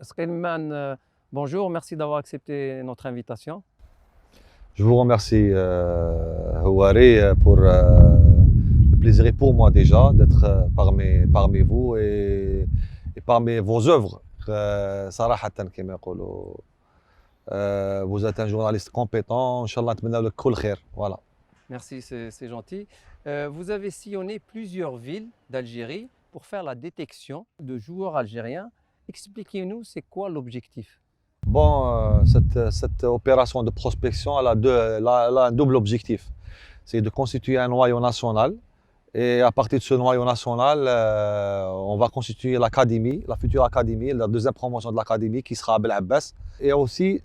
Skelman, bonjour, merci d'avoir accepté notre invitation. Je vous remercie, Houari, pour le plaisir est pour moi déjà d'être parmi vous et parmi vos œuvres. صراحة كما يقولوا vous êtes un journaliste compétent, Inch'Allah نتمنى لك كل خير. Voilà. Merci, c'est gentil. Vous avez sillonné plusieurs villes d'Algérie pour faire la détection de joueurs algériens. Expliquez-nous, c'est quoi l'objectif? Bon, cette opération de prospection, elle a un double objectif. C'est de constituer un noyau national. Et à partir de ce noyau national, on va constituer l'académie, la future académie, la deuxième promotion de l'académie qui sera à Bel Abbas, et aussi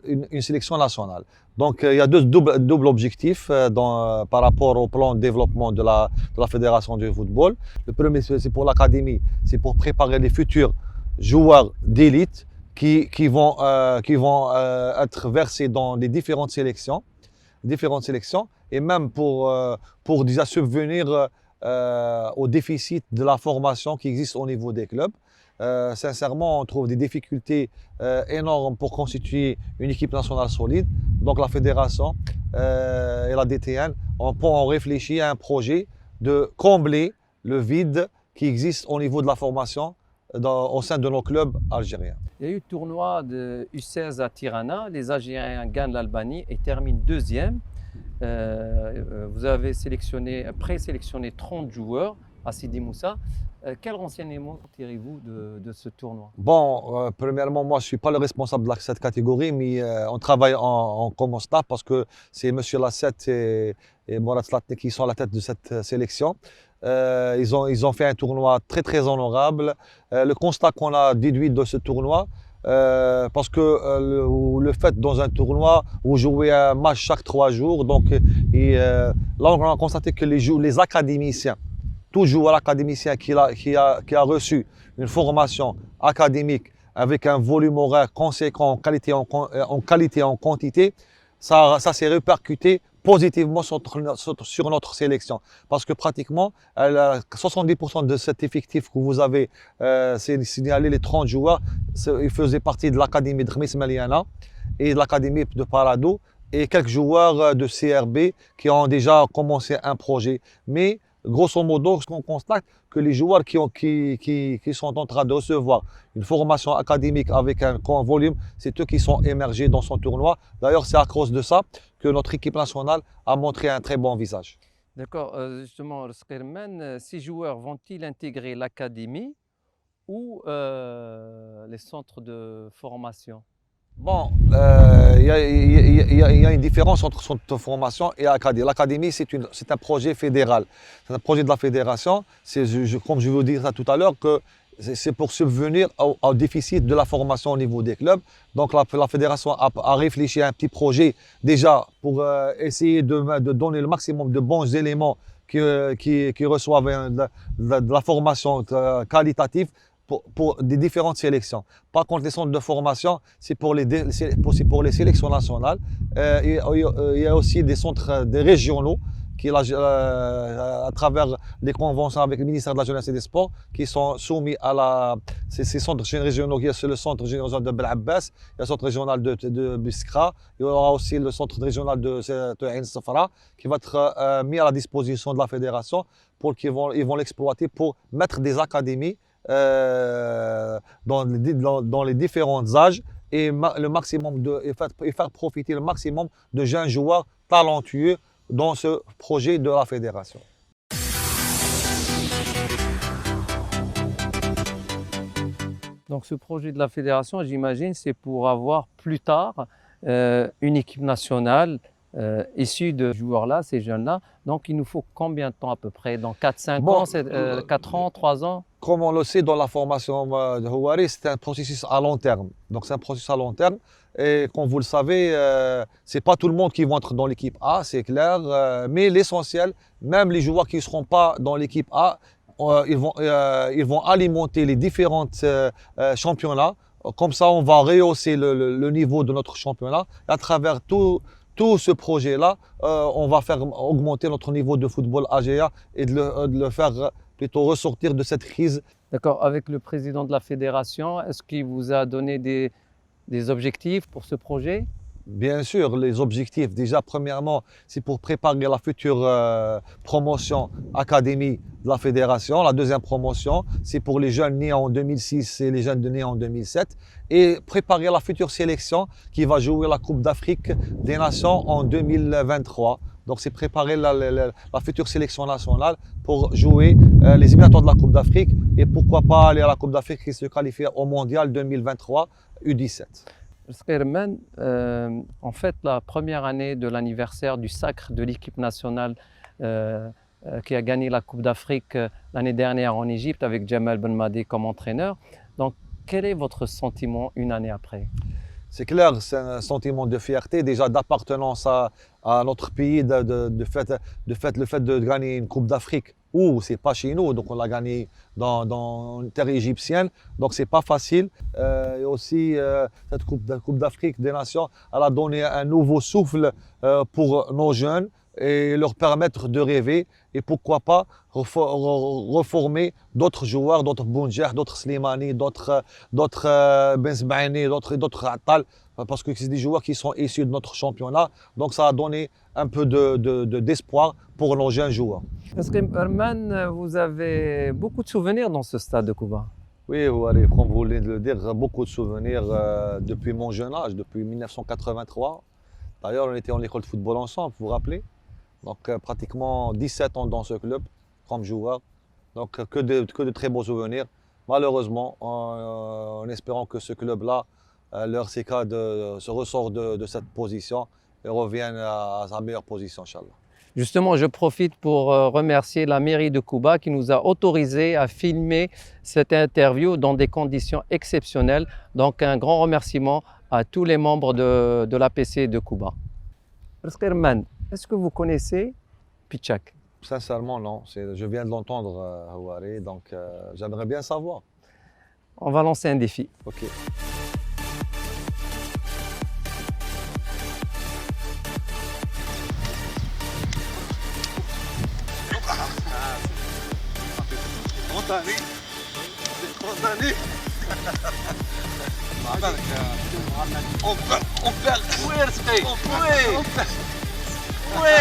une sélection nationale. Donc il y a deux doubles objectifs par rapport au plan de développement de la fédération du football. Le premier, c'est pour l'académie, c'est pour préparer les futurs joueurs d'élite qui vont être versés dans les différentes sélections et même pour déjà subvenir au déficit de la formation qui existe au niveau des clubs. Sincèrement, on trouve des difficultés énormes pour constituer une équipe nationale solide. Donc la fédération et la DTN ont réfléchi à un projet de combler le vide qui existe au niveau de la formation au sein de nos clubs algériens. Il y a eu le tournoi de U16 à Tirana. Les Algériens gagnent l'Albanie et terminent deuxième. Vous avez présélectionné 30 joueurs à Sidi Moussa. Quel renseignement tirez-vous de ce tournoi? Bon, premièrement, moi, je ne suis pas le responsable de cette catégorie, mais on travaille en common staff parce que c'est M. Lassette et Mourad Slatni qui sont à la tête de cette sélection. Ils ont fait un tournoi très, très honorable. Le constat qu'on a déduit de ce tournoi, parce que le fait dans un tournoi, vous jouez un match chaque 3 jours, donc là, on a constaté que les académiciens, tout joueur académicien qui a reçu une formation académique avec un volume horaire conséquent en qualité et en quantité, ça s'est répercuté positivement sur notre sélection. Parce que pratiquement, 70% de cet effectif que vous avez signalé, les 30 joueurs, ils faisaient partie de l'académie de Khmis Maliana et de l'académie de Parado et quelques joueurs de CRB qui ont déjà commencé un projet. Mais grosso modo, ce qu'on constate, que les joueurs qui sont en train de recevoir une formation académique avec un grand volume, c'est eux qui sont émergés dans son tournoi. D'ailleurs, c'est à cause de ça que notre équipe nationale a montré un très bon visage. D'accord, justement, le Skelman, ces joueurs vont-ils intégrer l'académie ou les centres de formation? Bon, il y a une différence entre centre de formation et académie. L'académie, c'est un projet fédéral. C'est un projet de la fédération. Comme je vous disais tout à l'heure, que c'est pour subvenir au déficit de la formation au niveau des clubs. Donc la fédération a réfléchi à un petit projet déjà pour essayer de donner le maximum de bons éléments qui reçoivent de la formation qualitative pour des différentes sélections. Par contre, les centres de formation, c'est pour les sélections nationales. Il y a aussi des centres régionaux qui, à travers les conventions avec le ministère de la Jeunesse et des Sports, qui sont soumis à ces centres régionaux. Il y a le centre régional de Bel Abbas, il y a le centre régional de Biskra, il y aura aussi le centre régional de Ain Safra, qui va être mis à la disposition de la fédération pour qu'ils vont l'exploiter pour mettre des académies dans les différents âges et faire profiter le maximum de jeunes joueurs talentueux dans ce projet de la fédération. Donc ce projet de la fédération, j'imagine, c'est pour avoir plus tard une équipe nationale issue de joueurs-là, ces jeunes-là. Donc il nous faut combien de temps à peu près? Dans 4-5 ans, 4 ans, 3 ans? Comme on le sait dans la formation de Houari, c'est un processus à long terme. Donc c'est un processus à long terme. Et comme vous le savez, c'est pas tout le monde qui va être dans l'équipe A, c'est clair. Mais l'essentiel, même les joueurs qui ne seront pas dans l'équipe A, ils vont alimenter les différents championnats. Comme ça, on va rehausser le niveau de notre championnat. Et à travers tout ce projet-là, on va faire augmenter notre niveau de football AGA et de le plutôt ressortir de cette crise. D'accord. Avec le président de la fédération, est-ce qu'il vous a donné des objectifs pour ce projet? Bien sûr, les objectifs, déjà, premièrement, c'est pour préparer la future promotion académie de la fédération. La deuxième promotion, c'est pour les jeunes nés en 2006 et les jeunes nés en 2007. Et préparer la future sélection qui va jouer la Coupe d'Afrique des Nations en 2023. Donc, c'est préparer la future sélection nationale pour jouer les éliminatoires de la Coupe d'Afrique et pourquoi pas aller à la Coupe d'Afrique et se qualifier au Mondial 2023 U17. Herman, en fait, la première année de l'anniversaire du sacre de l'équipe nationale qui a gagné la Coupe d'Afrique l'année dernière en Égypte avec Jamal Belmadi comme entraîneur. Donc, quel est votre sentiment une année après? C'est clair, c'est un sentiment de fierté, déjà d'appartenance à notre pays, le fait de gagner une Coupe d'Afrique où c'est pas chez nous, donc on l'a gagné dans une terre égyptienne, donc c'est pas facile. Et aussi, cette Coupe d'Afrique des Nations, elle a donné un nouveau souffle pour nos jeunes et leur permettre de rêver et pourquoi pas reformer d'autres joueurs, d'autres Bounjer, d'autres Slimani, d'autres Benzbaini, d'autres Attal, parce que c'est des joueurs qui sont issus de notre championnat. Donc ça a donné un peu d'espoir pour nos jeunes joueurs. Est-ce que Herman, vous avez beaucoup de souvenirs dans ce stade de Kouba? Oui, allez, comme vous voulez le dire, beaucoup de souvenirs depuis mon jeune âge, depuis 1983. D'ailleurs, on était en école de football ensemble, vous vous rappelez? Donc pratiquement 17 ans dans ce club comme joueur. Donc que de très beaux souvenirs. Malheureusement, en espérant que ce club-là, leur CK se ressort de cette position et revienne à sa meilleure position, Inch'Allah. Justement, je profite pour remercier la mairie de Kouba qui nous a autorisé à filmer cette interview dans des conditions exceptionnelles. Donc un grand remerciement à tous les membres de l'APC de Kouba. Herman, est-ce que vous connaissez Pichak? Sincèrement, non. Je viens de l'entendre, Houari, donc j'aimerais bien savoir. On va lancer un défi. Ok. On perd. Ouais.